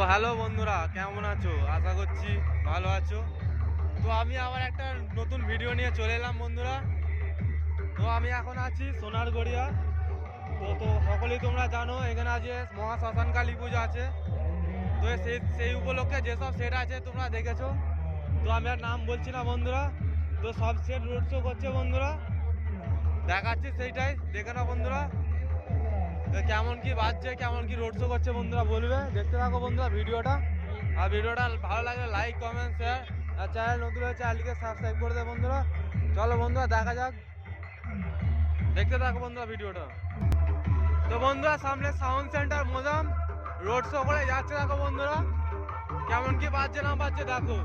Hello বন্ধুরা, কেমন আছো? আশা করছি ভালো আছো। তো আমি আবার একটা নতুন ভিডিও নিয়ে চলে এলাম বন্ধুরা। তো আমি এখন আছি সোনারগড়িয়া। তো সকলেই তোমরা জানো এখানে আজ মহা শ্মশান কালী পুজো আছে। তো সেই উপলক্ষে যেসব সেট আছে তোমরা দেখেছো। তো আমি আর নাম বলছি না বন্ধুরা। তো সব সেট রোড শো করছে বন্ধুরা, দেখাচ্ছি সেইটাই দেখে নাও বন্ধুরা। কেমন কি বাজছে, কেমন কি রোড শো করছে বন্ধুরা বলবে। দেখতে থাকো বন্ধুরা ভিডিওটা। আর ভিডিওটা ভালো লাগলে লাইক কমেন্ট শেয়ার, আর চ্যানেল নতুন হলে চ্যানেলটিকে সাবস্ক্রাইব করে দেয় বন্ধুরা। চলো বন্ধুরা দেখা যাক, দেখতে থাকো বন্ধুরা ভিডিওটা। তো বন্ধুরা সামনে sound centre Mozam road show করে যাচ্ছে, দেখো বন্ধুরা কেমন কি বাজছে না বাজছে দেখো।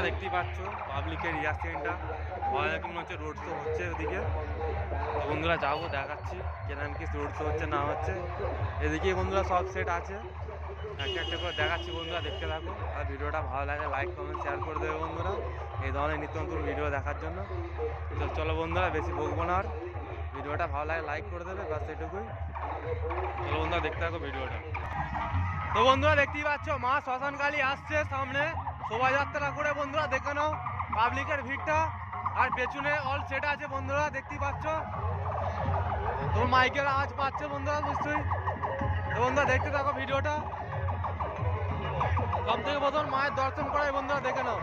দেখতেই পাচ্ছ পাবলিকের রিয়াকশনটা অনেক হচ্ছে, রোড শো হচ্ছে ওদিকে। তো বন্ধুরা যাবো, দেখাচ্ছি কেন কি রোড শো হচ্ছে না হচ্ছে। এদিকে বন্ধুরা সব সেট আছে, একটা একটা করে দেখাচ্ছি বন্ধুরা, দেখতে থাকো। আর ভিডিওটা ভালো লাগে লাইক কমেন্ট শেয়ার করে দেবে বন্ধুরা এই ধরনের নিত্য নতুন ভিডিও দেখার জন্য। তো চলো বন্ধুরা বেশি বকবো না, আর ভিডিওটা ভালো লাগে লাইক করে দেবে, বাস এটুকুই। চলো বন্ধুরা দেখতে থাকো ভিডিওটা। তো বন্ধুরা দেখতেই পাচ্ছ মা শ্মশান কালী আসছে সামনে শোভাযাত্রা করে বন্ধুরা, দেখে নাও পাবলিকের ভিড়টা। আর পেছনে অল সেট আছে বন্ধুরা, দেখতেই পাচ্ছ। তোর মাইকের আওয়াজ পাচ্ছে বন্ধুরা নিশ্চয়ই। তো বন্ধুরা দেখতে থাকো ভিডিওটা। সব থেকে প্রথম মায়ের দর্শন করাই বন্ধুরা, দেখে নাও।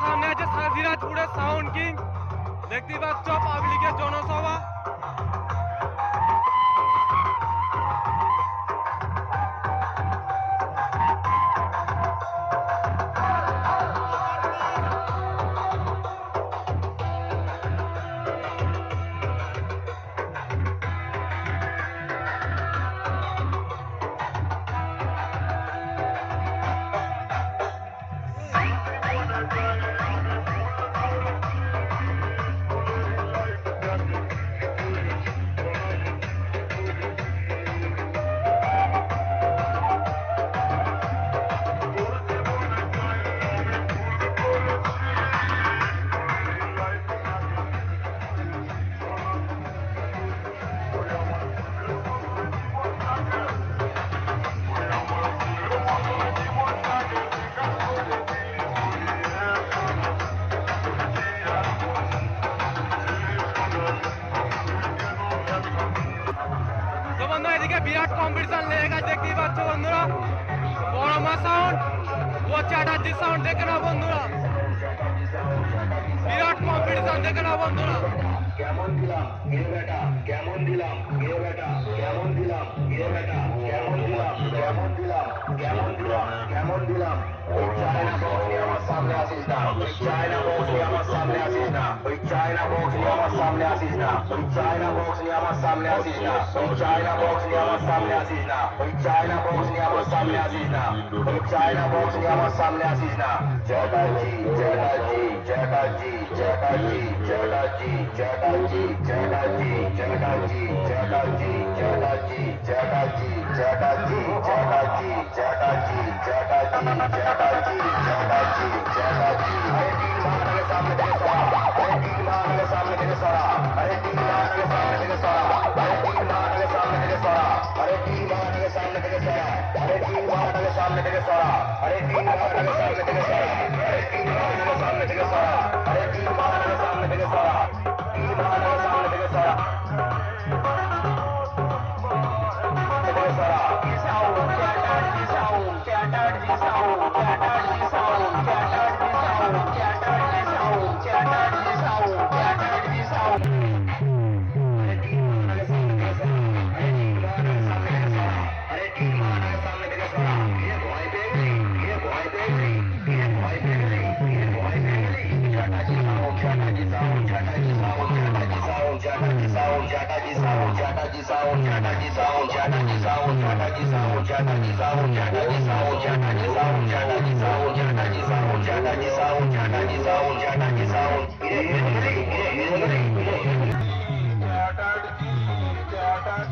সামনে আছে সাজিরাজপুরের সাউন্ড কিং, দেখতেই পাচ্ছ পাবলিকের জনসভা। কম্পিটিশন লেগে গেছে, দেখতেই পাচ্ছ বন্ধুরা। বড় মা সাউন্ড ও চ্যাটার্জি সাউন্ড দেখে নাও বন্ধুরা, বিরাট কম্পিটিশন দেখে নাও বন্ধুরা। কেমন দিলাম গিরে বেটা, কেমন দিলাম গিরে বেটা, কেমন দিলাম গিরে বেটা, কেমন দিলাম, কেমন দিলাম, কেমন দিলাম, কেমন দিলাম। ওই চায়না বক্স নিয়ে আমার সামনে আসিস না, ওই চায়না বক্স নিয়ে আমার সামনে আসিস না, ওই চায়না বক্স নিয়ে আমার সামনে আসিস না, ওই চায়না বক্স নিয়ে আমার সামনে আসিস না, ওই চায়না বক্স নিয়ে আমার সামনে আসিস না, ওই চায়না বক্স নিয়ে আমার সামনে আসিস না, ওই চায়না বক্স নিয়ে আমার সামনে আসিস না। চ্যাটার্জি চ্যাটার্জি চ্যাটার্জি চ্যাটার্জি চ্যাটার্জি চ্যাটার্জি চ্যাটার্জি চ্যাটার্জি চ্যাটার্জি চ্যাটার্জি চ্যাটার্জি চ্যাটার্জি চ্যাটার্জি চ্যাটার্জি চ্যাটার্জি চ্যাটার্জি চ্যাটার্জি চ্যাটার্জি। अरे तीन बार के सामने तेरे सरा, अरे तीन बार के सामने तेरे सरा, अरे तीन बार के सामने तेरे सरा, अरे तीन बार के सामने तेरे सरा, अरे तीन बार के सामने तेरे सरा, अरे तीन बार के सामने तेरे सरा, अरे तीन बार के सामने तेरे सरा, अरे तीन बार के सामने तेरे सरा, अरे तीन बार के सामने तेरे सरा, तीन बार के सामने तेरे सरा, तेरे सरा। Chatterjee sound Chatterjee sound Chatterjee sound Chatterjee sound Chatterjee sound Chatterjee sound Chatterjee sound. अरे तीन बार के सामने तेरे सरा, अरे तीन बार के सामने तेरे सरा, अरे तीन बार के सामने तेरे सरा। ये भय पे गई, ये भय पे गई, ये भय पे गई, ये भय पे गई। Chatterjee sound Chatterjee sound Chatterjee sound Chatterjee sound Chatterjee sound Chatterjee sound Chatterjee sound Chatterjee sound Chatterjee sound Chatterjee sound Chatterjee sound Chatterjee sound Chatterjee sound Chatterjee sound Chatterjee sound Chatterjee sound Chatterjee sound Chatterjee sound.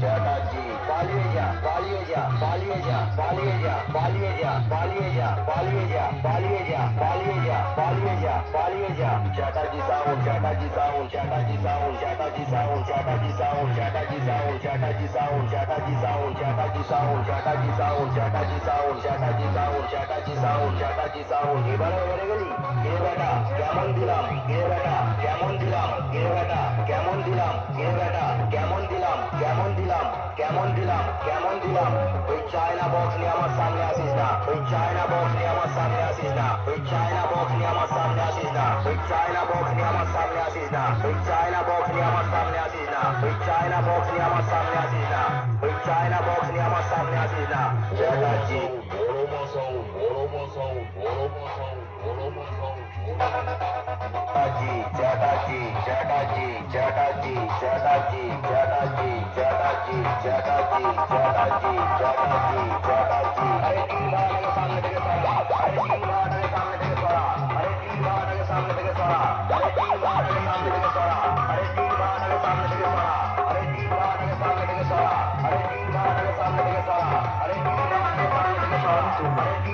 Chatterjee পালিয়ে যা পালিয়ে যা পালিয়ে যা পালিয়ে যা পালিয়ে যা পালিয়ে যা পালিয়ে যা পালিয়ে যা পালিয়ে যা পালিয়ে যা পালিয়ে যা। Chatterjee sound Chatterjee sound Chatterjee sound Chatterjee sound Chatterjee sound Chatterjee sound Chatterjee sound Chatterjee sound Chatterjee sound Chatterjee sound Chatterjee sound Chatterjee sound Chatterjee sound Chatterjee sound. এবারে বেড়ে গেলি কে বেটা, কেমন দিলাম কে বেটা, কেমন দিলাম কে বেটা, কেমন দিলাম কে বেটা, কেমন দিলাম, কেমন দিলাম, কেমন দিলাম, কেমন দিলাম। ওই চায়না বক্স নিয়ে আমার সামনে আসিস না, ওই চায়না বক্স নিয়ে আমার সামনে আসিস না, ওই চায়না বক্স নিয়ে আমার সামনে আসিস না, ওই চায়না বক্স নিয়ে আমার সামনে আসিস না, ওই চায়না বক্স নিয়ে আমার সামনে আসিস না, ওই চায়না বক্স নিয়ে আমার সামনে আসিস না, ওই চায়না বক্স নিয়ে আমার সামনে আসিস না। চ্যাটার্জি বড় মশাও বড় মশাও বড় মশাও বড় মশাও। চ্যাটার্জি চ্যাটার্জি চ্যাটার্জি চ্যাটার্জি চ্যাটার্জি চ্যাটার্জি চ্যাটার্জি চ্যাটার্জি চ্যাটার্জি চ্যাটার্জি। अरे तीन बार के सामने तेरे सरा, अरे तीन बार के सामने तेरे सरा, अरे तीन बार के सामने तेरे सरा, अरे तीन बार के सामने तेरे सरा, अरे तीन बार के सामने तेरे सरा, अरे तीन बार के सामने तेरे सरा, अरे तीन बार के सामने तेरे सरा, अरे तीन बार के सामने तेरे सरा, अरे तीन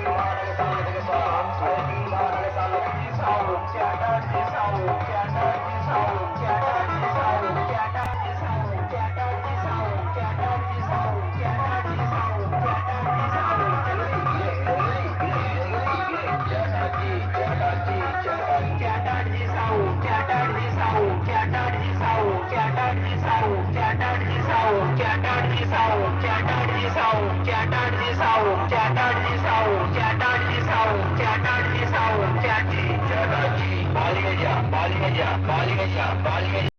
बार के सामने तेरे सरा, अरे तीन बार के सामने तेरे साउंड চ্যাটার্জি সাউন্ड চ্যাটার্জি সাউंड চ্যাটার্জি সাউंड চ্যাটার্জি সাউंड চ্যাটার্জি সাউंड চ্যাটার্জি সাউंड চ্যাটার্জি সাউंड চ্যাটার্জি সাউंड। চ্যাটার্জি চ্যাটার্জি চ্যাটার্জি সাউंड চ্যাটার্জি সাউंड চ্যাটার্জি সাউंड চ্যাটার্জি সাউंड চ্যাটার্জি সাউंड চ্যাটার্জি সাউंड চ্যাটার্জি সাউंड চ্যাটার্জি সাউंड চ্যাটার্জি সাউंड চ্যাটার্জি সাউंड চ্যাটার্জি সাউंड চ্যাটার্জি চ্যাটার্জি পালিয়ে যা পালিয়ে যা পালিয়ে যা পালিয়ে